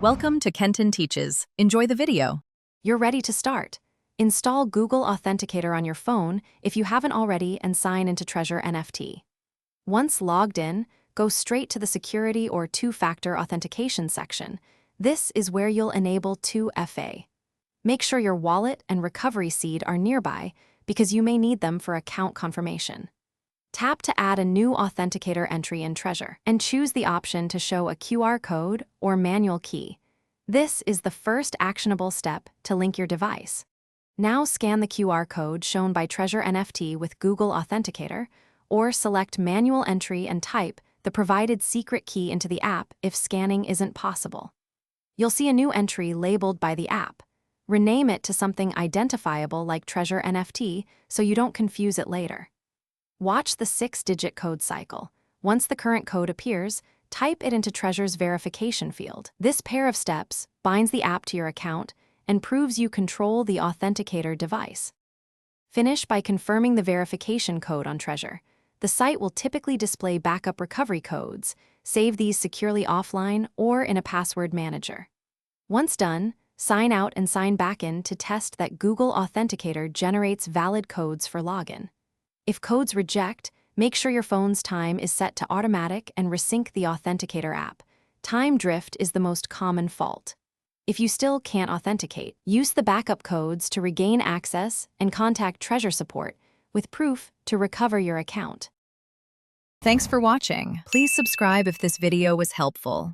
Welcome to Kenton Teaches. Enjoy the video. You're ready to start. Install Google Authenticator on your phone if you haven't already and sign into Treasure NFT. Once logged in, go straight to the security or two-factor authentication section. This is where you'll enable 2FA. Make sure your wallet and recovery seed are nearby because you may need them for account confirmation. Tap to add a new authenticator entry in Treasure and choose the option to show a QR code or manual key. This is the first actionable step to link your device. Now scan the QR code shown by Treasure NFT with Google Authenticator, or select manual entry and type the provided secret key into the app if scanning isn't possible. You'll see a new entry labeled by the app. Rename it to something identifiable like Treasure NFT so you don't confuse it later. Watch the 6-digit code cycle. Once the current code appears, type it into Treasure's verification field. This pair of steps binds the app to your account and proves you control the authenticator device. Finish by confirming the verification code on Treasure. The site will typically display backup recovery codes. Save these securely offline or in a password manager. Once done, sign out and sign back in to test that Google Authenticator generates valid codes for login. If codes reject, make sure your phone's time is set to automatic and resync the Authenticator app. Time drift is the most common fault. If you still can't authenticate, use the backup codes to regain access and contact Treasure support with proof to recover your account. Thanks for watching. Please subscribe if this video was helpful.